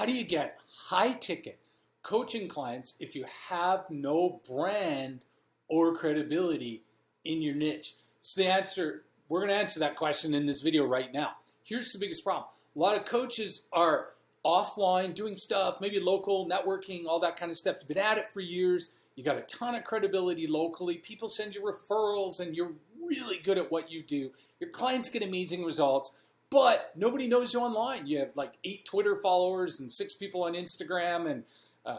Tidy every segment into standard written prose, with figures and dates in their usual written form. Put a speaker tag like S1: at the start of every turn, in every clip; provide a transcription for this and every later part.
S1: how do you get high ticket coaching clients if you have no brand or credibility in your niche? So we're going to answer that question in this video right now. Here's the biggest problem. A lot of coaches are offline doing stuff, maybe local networking, all that kind of stuff. You've been at it for years. You got a ton of credibility locally. People send you referrals and you're really good at what you do. Your clients get amazing results, but nobody knows you online. You have like 8 Twitter followers and 6 people on Instagram and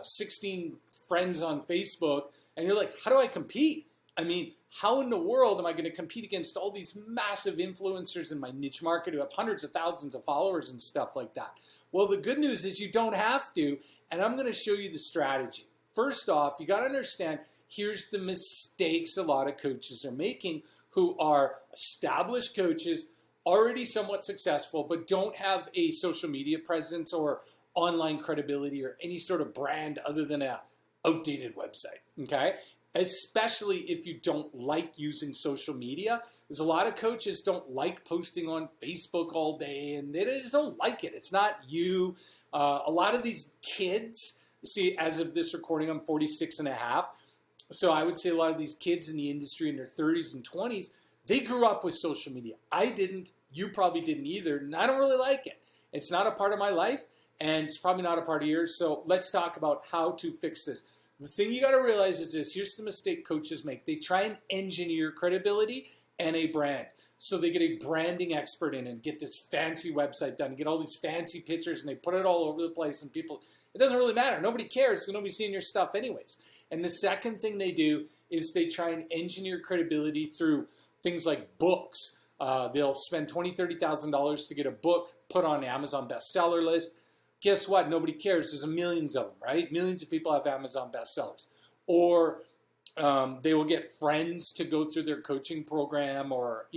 S1: 16 friends on Facebook. And you're like, how do I compete? I mean, how in the world am I going to compete against all these massive influencers in my niche market who have hundreds of thousands of followers and stuff like that? Well, the good news is you don't have to, and I'm going to show you the strategy. First off, you got to understand, here's the mistakes a lot of coaches are making who are established coaches, already somewhat successful, but don't have a social media presence or online credibility or any sort of brand other than a outdated website, okay? Especially if you don't like using social media. There's a lot of coaches don't like posting on Facebook all day, and they just don't like it. It's not you. A lot of these kids, see, as of this recording, I'm 46 and a half. So I would say a lot of these kids in the industry in their 30s and 20s, they grew up with social media. I didn't. You probably didn't either, and I don't really like it. It's not a part of my life, and it's probably not a part of yours. So let's talk about how to fix this. The thing you got to realize is this. Here's the mistake coaches make. They try and engineer credibility and a brand. So they get a branding expert in and get this fancy website done, get all these fancy pictures, and they put it all over the place, and people, it doesn't really matter. Nobody cares, so nobody's seeing your stuff anyways. And the second thing they do is they try and engineer credibility through things like books. They'll spend $20,000, $30,000 to get a book put on Amazon bestseller list. Guess what? Nobody cares. There's millions of them, right? Millions of people have Amazon bestsellers. Or they will get friends to go through their coaching program, or,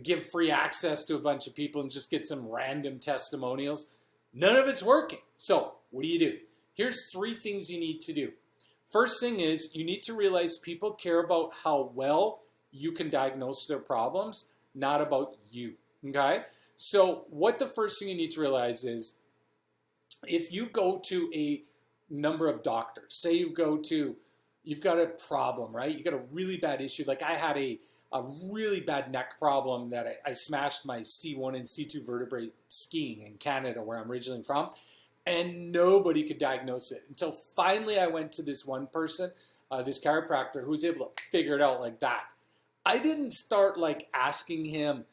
S1: give free access to a bunch of people and just get some random testimonials. None of it's working. So what do? Here's 3 things you need to do. First thing is you need to realize people care about how well you can diagnose their problems, not about you, okay? So what the first thing you need to realize is, if you go to a number of doctors, say you've got a problem, right? You got a really bad issue. Like I had a really bad neck problem that I smashed my C1 and C2 vertebrae skiing in Canada, where I'm originally from, and nobody could diagnose it until finally I went to this one person, this chiropractor, who was able to figure it out like that. I didn't start like asking him,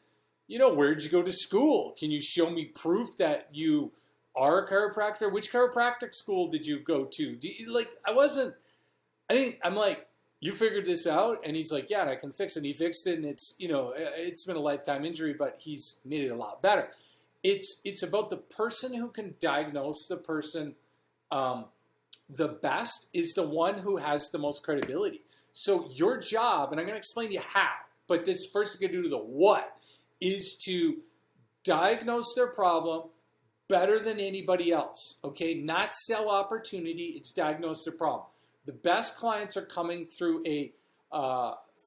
S1: where'd you go to school? Can you show me proof that you are a chiropractor? Which chiropractic school did you go to? I'm like, you figured this out? And he's like, yeah, and I can fix it. And he fixed it, and it's been a lifetime injury, but he's made it a lot better. It's about the person who can diagnose the person the best is the one who has the most credibility. So your job, and I'm going to explain to you how, but this first thing I'm going to do the what, is to diagnose their problem better than anybody else, okay? Not sell opportunity, it's diagnose their problem. The best clients are coming through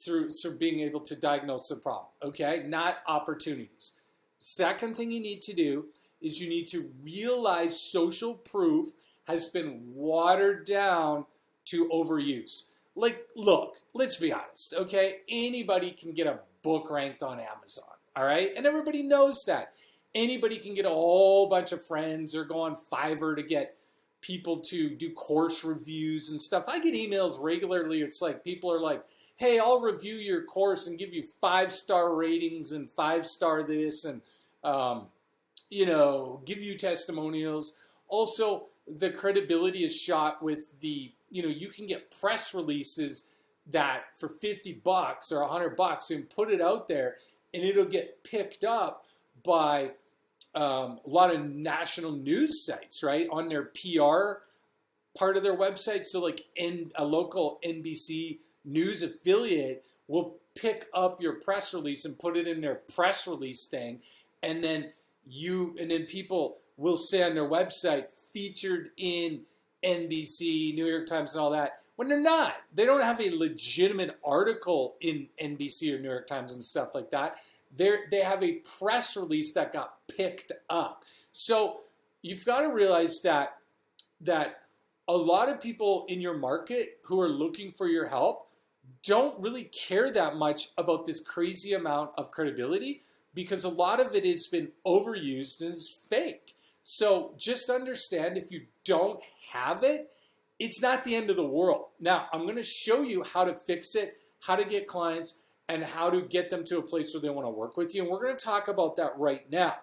S1: through being able to diagnose the problem, okay? Not opportunities. Second thing you need to do is you need to realize social proof has been watered down to overuse. Like, look, let's be honest, okay? Anybody can get a book ranked on Amazon, all right? And everybody knows that. Anybody can get a whole bunch of friends or go on Fiverr to get people to do course reviews and stuff. I get emails regularly. It's like people are like, hey, I'll review your course and give you 5-star ratings and 5-star this and, give you testimonials. Also, the credibility is shot with you can get press releases that for $50 or $100 and put it out there, and it'll get picked up by a lot of national news sites, right, on their PR part of their website. So like a local NBC news affiliate will pick up your press release and put it in their press release thing, and then people will say on their website, featured in NBC, New York Times, and all that, when they're not. They don't have a legitimate article in NBC or New York Times and stuff like that. They have a press release that got picked up. So you've got to realize that a lot of people in your market who are looking for your help don't really care that much about this crazy amount of credibility, because a lot of it has been overused and is fake. So just understand, if you don't have it, it's not the end of the world. Now, I'm going to show you how to fix it, how to get clients, and how to get them to a place where they want to work with you. And we're going to talk about that right now.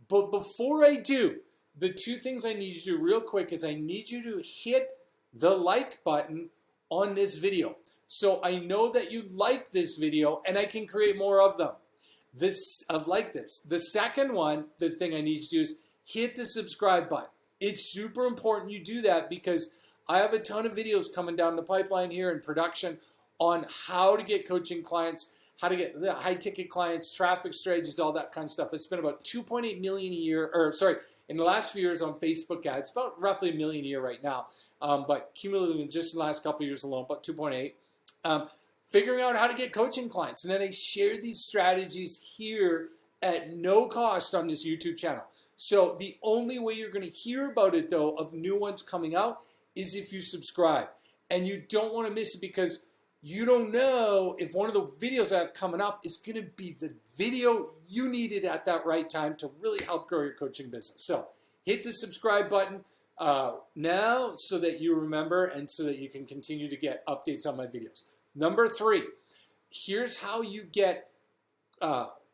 S1: But before I do, the two things I need you to do real quick is I need you to hit the like button on this video, so I know that you like this video and I can create more of them. Like this. The second one, the thing I need you to do is hit the subscribe button. It's super important you do that, because I have a ton of videos coming down the pipeline here in production on how to get coaching clients, how to get the high ticket clients, traffic strategies, all that kind of stuff. I spent about 2.8 million a year, in the last few years on Facebook ads, about roughly $1 million a year right now. But cumulatively, just in the last couple of years alone, about 2.8. Figuring out how to get coaching clients. And then I share these strategies here at no cost on this YouTube channel. So the only way you're going to hear about it, though, of new ones coming out, is if you subscribe. And you don't want to miss it, because you don't know if one of the videos I have coming up is going to be the video you needed at that right time to really help grow your coaching business. So hit the subscribe button now, so that you remember and so that you can continue to get updates on my videos. Number 3, here's how you get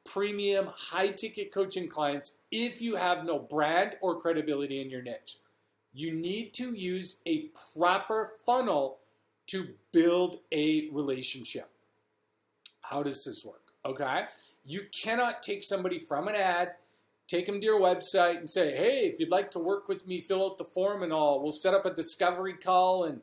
S1: premium high-ticket coaching clients if you have no brand or credibility in your niche. You need to use a proper funnel to build a relationship. How does this work? Okay? You cannot take somebody from an ad, take them to your website and say, hey, if you'd like to work with me, fill out the form and all. We'll set up a discovery call and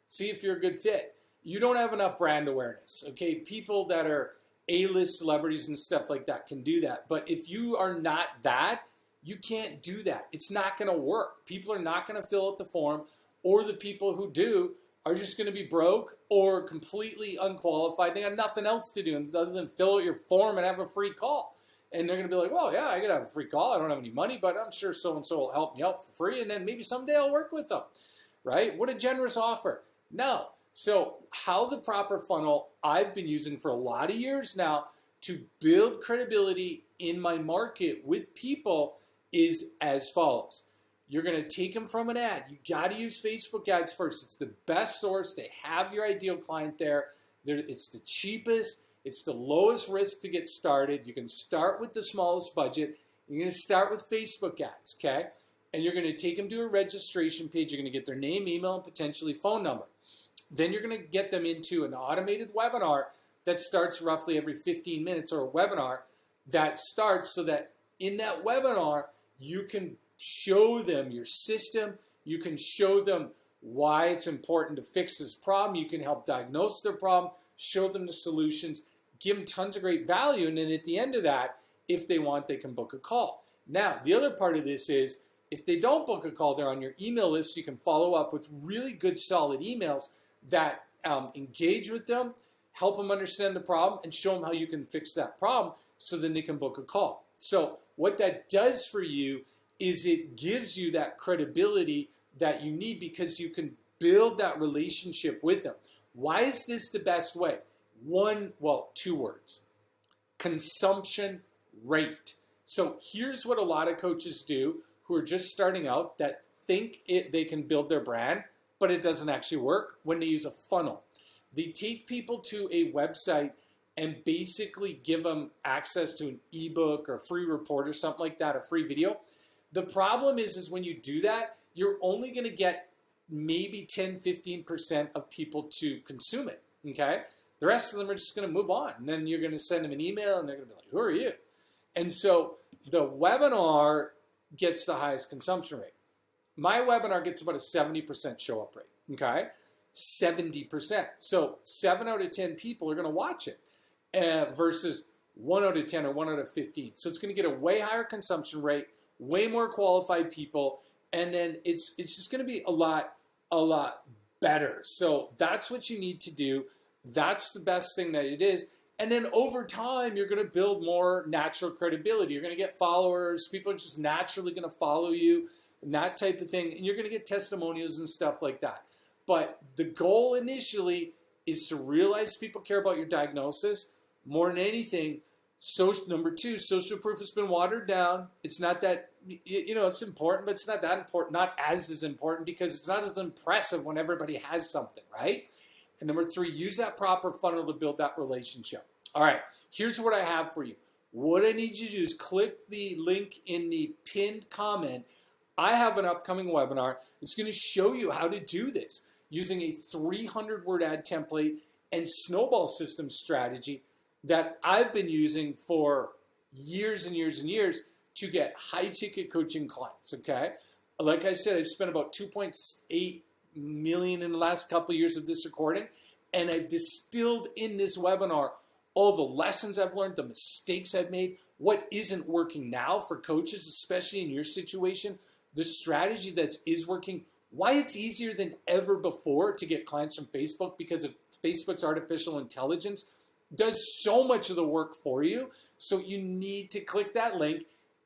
S1: see if you're a good fit. You don't have enough brand awareness, okay? People that are A-list celebrities and stuff like that can do that. But if you are not that, you can't do that. It's not going to work. People are not going to fill out the form, or the people who do are just going to be broke or completely unqualified. They got nothing else to do other than fill out your form and have a free call. And they're going to be like, well, yeah, I got to have a free call. I don't have any money, but I'm sure so-and-so will help me out for free, and then maybe someday I'll work with them, right? What a generous offer. No. So how the proper funnel I've been using for a lot of years now to build credibility in my market with people is as follows. You're going to take them from an ad. You got to use Facebook ads first. It's the best source. They have your ideal client there. It's the cheapest. It's the lowest risk to get started. You can start with the smallest budget. You're going to start with Facebook ads, okay? And you're going to take them to a registration page. You're going to get their name, email, and potentially phone number. Then you're going to get them into an automated webinar that starts roughly every 15 minutes, or a webinar that starts so that in that webinar, you can show them your system. You can show them why it's important to fix this problem. You can help diagnose their problem, show them the solutions, give them tons of great value. And then at the end of that, if they want, they can book a call. Now, the other part of this is, if they don't book a call, they're on your email list. So you can follow up with really good, solid emails that engage with them, help them understand the problem, and show them how you can fix that problem, so then they can book a call. So what that does for you is it gives you that credibility that you need, because you can build that relationship with them. Why is this the best way? 2 words. Consumption rate. So here's what a lot of coaches do who are just starting out that think they can build their brand, but it doesn't actually work when they use a funnel. They take people to a website and basically give them access to an ebook or a free report or something like that, a free video. The problem is when you do that, you're only going to get maybe 10-15% of people to consume it, okay? The rest of them are just going to move on. And then you're going to send them an email and they're going to be like, who are you? And so the webinar gets the highest consumption rate. My webinar gets about a 70% show up rate, okay? 70%. So 7 out of 10 people are going to watch it versus 1 out of 10 or 1 out of 15. So it's going to get a way higher consumption rate, way more qualified people, and then it's just going to be a lot better. So that's what you need to do. That's the best thing that it is. And then over time, you're going to build more natural credibility. You're going to get followers. People are just naturally going to follow you. and that type of thing. And you're going to get testimonials and stuff like that. But the goal initially is to realize people care about your diagnosis more than anything. So number two, social proof has been watered down. It's not that, it's important, but it's not that important, not as important, because it's not as impressive when everybody has something, right? And number three, use that proper funnel to build that relationship. All right, here's what I have for you. What I need you to do is click the link in the pinned comment. I have an upcoming webinar. It's going to show you how to do this using a 300-word ad template and snowball system strategy that I've been using for years and years and years to get high-ticket coaching clients, okay? Like I said, I've spent about $2.8 million in the last couple of years of this recording, and I've distilled in this webinar all the lessons I've learned, the mistakes I've made, what isn't working now for coaches, especially in your situation, the strategy that is working, why it's easier than ever before to get clients from Facebook because of Facebook's artificial intelligence does so much of the work for you. So you need to click that link,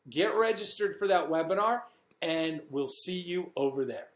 S1: get registered for that webinar, and we'll see you over there.